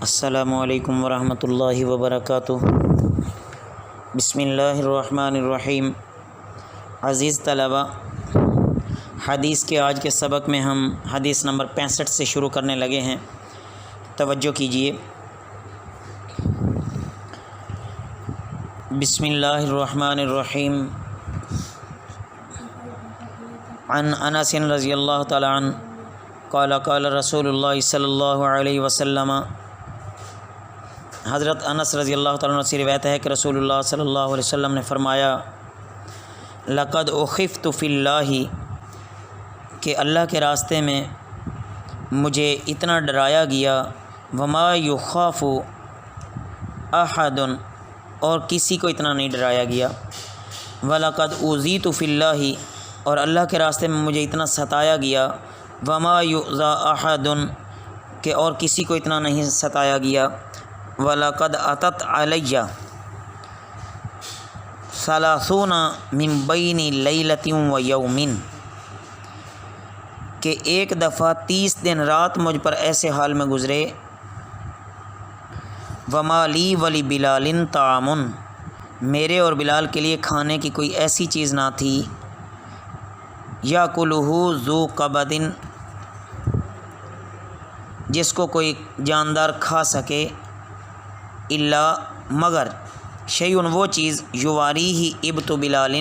السلام علیکم ورحمۃ اللہ وبرکاتہ۔ بسم اللہ الرحمن الرحیم۔ عزیز طلبہ، حدیث کے آج کے سبق میں ہم حدیث نمبر 65 سے شروع کرنے لگے ہیں، توجہ کیجیے۔ بسم اللہ الرحمن الرحیم۔ عن انس رضی اللہ تعالی عنہ قال قال رسول اللہ صلی اللہ علیہ وسلم، حضرت انس رضی اللہ تعالیٰ عنہ سے روایت ہے کہ رسول اللہ صلی اللہ علیہ وسلم نے فرمایا، لقد اخفت فی اللہ، کہ اللہ کے راستے میں مجھے اتنا ڈرایا گیا، وما یخاف احد، اور کسی کو اتنا نہیں ڈرایا گیا، ولقد اوذیت فی اللہ، اور اللہ کے راستے میں مجھے اتنا ستایا گیا، وما یؤذی احد، کہ اور کسی کو اتنا نہیں ستایا گیا، وَلَقَدْ أَتَتْ عَلَيَّ ثَلَاثُونَ مِن بَيْنِ لَيْلَةٍ وَيَوْمٍ، کہ ایک دفعہ 30 دن رات مجھ پر ایسے حال میں گزرے، وَمَا لِي وَلِبِلَالٍ طَعَامٌ، میرے اور بلال کے لیے کھانے کی کوئی ایسی چیز نہ تھی، يَأْكُلُهُ ذُو قَبَضٍ، جس کو کوئی جاندار کھا سکے، الا مگر شیء وہ چیز، یواریہ ابت بلال،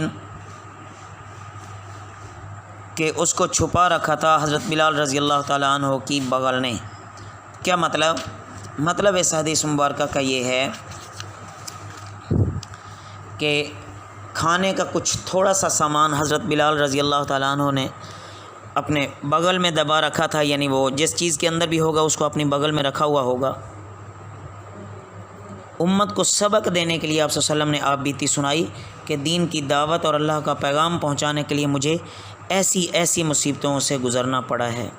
کہ اس کو چھپا رکھا تھا حضرت بلال رضی اللہ تعالیٰ عنہ کی بغل نے۔ کیا مطلب اس حدیث مبارکہ کا یہ ہے کہ کھانے کا کچھ تھوڑا سا سامان حضرت بلال رضی اللہ تعالیٰ عنہ نے اپنے بغل میں دبا رکھا تھا، یعنی وہ جس چیز کے اندر بھی ہوگا اس کو اپنی بغل میں رکھا ہوا ہوگا۔ امت کو سبق دینے کے لیے آپ صلی اللہ علیہ وسلم نے آپ بیتی سنائی کہ دین کی دعوت اور اللہ کا پیغام پہنچانے کے لیے مجھے ایسی مصیبتوں سے گزرنا پڑا ہے۔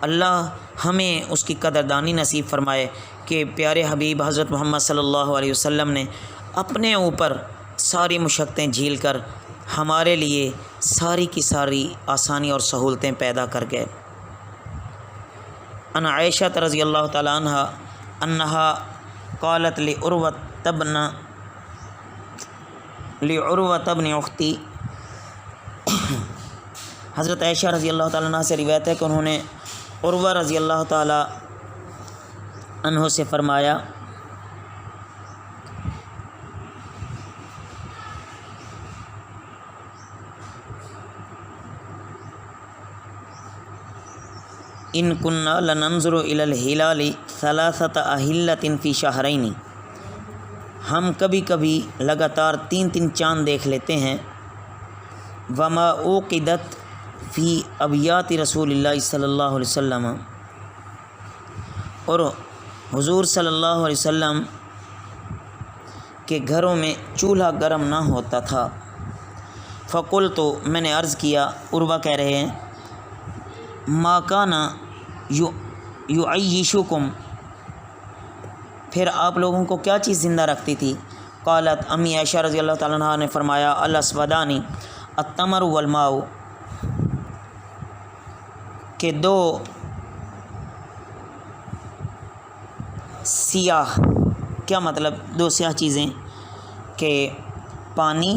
اللہ ہمیں اس کی قدردانی نصیب فرمائے کہ پیارے حبیب حضرت محمد صلی اللہ علیہ وسلم نے اپنے اوپر ساری مشقتیں جھیل کر ہمارے لیے ساری کی ساری آسانی اور سہولتیں پیدا کر گئے۔ ان عائشہ رضی اللہ تعالیٰ عنہ انہا قالت لعروۃ بن اختی، حضرت عائشہ رضی اللہ تعالیٰ عنہ سے روایت ہے کہ انہوں نے عروہ رضی اللہ تعالیٰ عنہ سے فرمایا، ان کننا لننظر الی الہلال ثلاثۃ اہلۃ فی شہرین، ہم کبھی کبھی لگاتار 3 چاند دیکھ لیتے ہیں، وما اوقدت فی ابیات رسول اللہ صلی اللہ علیہ وسلم، اور حضور صلی اللہ علیہ وسلم کے گھروں میں چولہا گرم نہ ہوتا تھا۔ فقلت، تو میں نے عرض کیا، عروہ کہہ رہے ہیں، ما کان یعیشکم، پھر آپ لوگوں کو کیا چیز زندہ رکھتی تھی؟ قالت، امی عائشہ رضی اللہ تعالیٰ عنہ نے فرمایا، الاسودان التمر والماء، کہ 2 سیاہ، کیا مطلب 2 سیاہ چیزیں، کہ پانی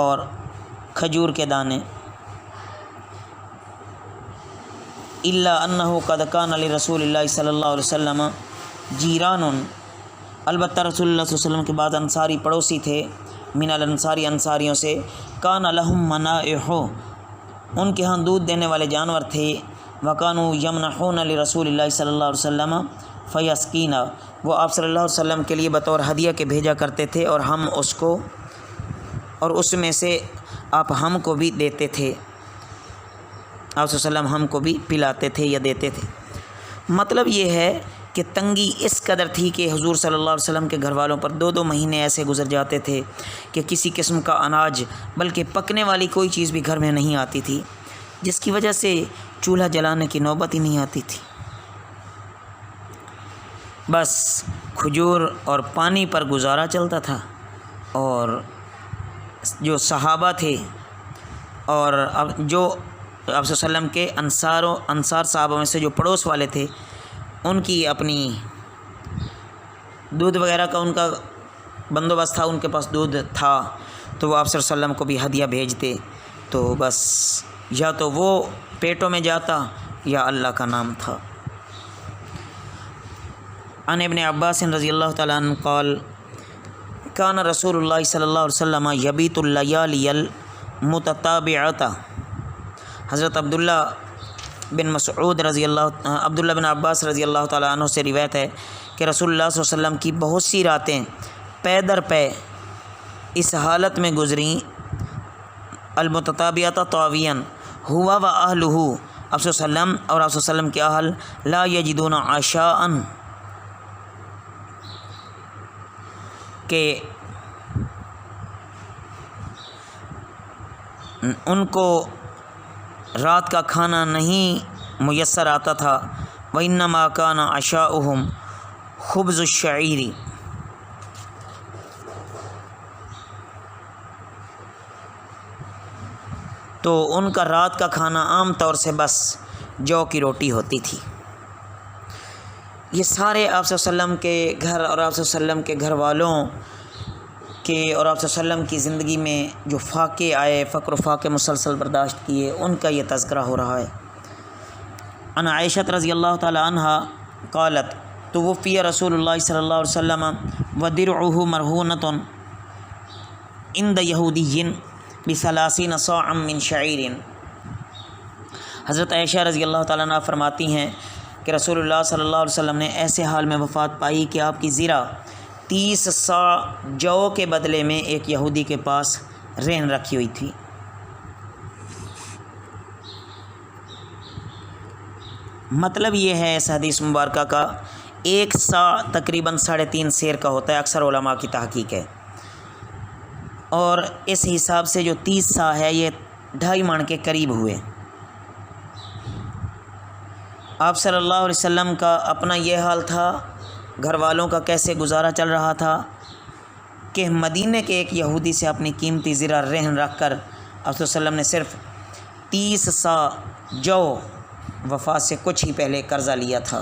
اور کھجور کے دانے، الا انہ قد کان لرسول اللہ صلی اللہ علیہ وسلم جیران، البتہ رسول اللہ صلی اللہ علیہ وسلم کے بعد انصاری پڑوسی تھے، من الانصاری، انصاریوں سے، کان لہم منائح، ان کے ہاں دودھ دینے والے جانور تھے، وکانوا یمنحون لرسول اللہ صلی اللہ علیہ وسلم فیسقینا، وہ آپ صلی اللہ علیہ وسلم کے لیے بطور ہدیہ کے بھیجا کرتے تھے، اور ہم اس کو، اور اس میں سے آپ ہم کو بھی دیتے تھے، آپ صلی اللہ علیہ وسلم ہم کو بھی پلاتے تھے یا دیتے تھے۔ مطلب یہ ہے کہ تنگی اس قدر تھی کہ حضور صلی اللہ علیہ وسلم کے گھر والوں پر 2 مہینے ایسے گزر جاتے تھے کہ کسی قسم کا اناج بلکہ پکنے والی کوئی چیز بھی گھر میں نہیں آتی تھی، جس کی وجہ سے چولہا جلانے کی نوبت ہی نہیں آتی تھی، بس کھجور اور پانی پر گزارا چلتا تھا۔ اور جو صحابہ تھے اور جو آپ صلی اللہ علیہ وسلم کے انصار صحابہ میں سے جو پڑوس والے تھے، ان کی اپنی دودھ وغیرہ کا ان کا بندوبست تھا، ان کے پاس دودھ تھا تو وہ آپ صلی اللہ علیہ وسلم کو بھی ہدیہ بھیجتے، تو بس یا تو وہ پیٹوں میں جاتا یا اللہ کا نام تھا۔ عن ابن عباس رضی اللہ تعالیٰ عنہ قال کان رسول اللہ صلی اللہ علیہ وسلم یبیت اللیالی المتتابعۃ۔ حضرت عبداللہ بن عباس رضی اللہ تعالیٰ عنہ سے روایت ہے کہ رسول اللہ صلی اللہ علیہ وسلم کی بہت سی راتیں پے در پے اس حالت میں گزریں، المتتابعۃ طاویاً ہوا و اہلہ، آپ صلی اللہ علیہ وسلم اور آپ صلی اللہ علیہ وسلم کے اہل لا یجدون عشاء، کہ ان کو رات کا کھانا نہیں میسر آتا تھا، وَإِنَّمَا كَانَ عَشَاؤُهُمْ خُبْزُ الشَّعِيرِ، تو ان کا رات کا کھانا عام طور سے بس جو کی روٹی ہوتی تھی۔ یہ سارے آپ صلی اللہ علیہ وسلم کے گھر اور آپ صلی اللہ علیہ وسلم کے گھر والوں کے اور آپ صلی اللہ علیہ وسلم کی زندگی میں جو فاقے آئے، فقر و فاقے مسلسل برداشت کیے، ان کا یہ تذکرہ ہو رہا ہے۔ عن عائشہ رضی اللہ تعالی عنہا قالت توفی رسول اللہ صلی اللہ علیہ وسلم ودرعہ مرہونۃ عند یہودی ب30 صاعا من شعیر۔ حضرت عائشہ رضی اللہ تعالیٰ عنہ فرماتی ہیں کہ رسول اللہ صلی اللہ علیہ وسلم نے ایسے حال میں وفات پائی کہ آپ کی زرہ 30 صاع جو کے بدلے میں ایک یہودی کے پاس رہن رکھی ہوئی تھی۔ مطلب یہ ہے اس حدیث مبارکہ کا، 1 صاع تقریباً 3.5 سیر کا ہوتا ہے، اکثر علماء کی تحقیق ہے، اور اس حساب سے جو 30 صاع ہے یہ 2.5 من کے قریب ہوئے۔ آپ صلی اللہ علیہ وسلم کا اپنا یہ حال تھا، گھر والوں کا کیسے گزارا چل رہا تھا کہ مدینہ کے ایک یہودی سے اپنی قیمتی زرہ رہن رکھ کر آپ صلی اللہ علیہ وسلم نے صرف 30 صاع جو وفات سے کچھ ہی پہلے قرضہ لیا تھا۔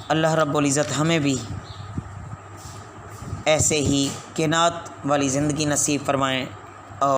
اللہ رب العزت ہمیں بھی ایسے ہی قناعت والی زندگی نصیب فرمائیں۔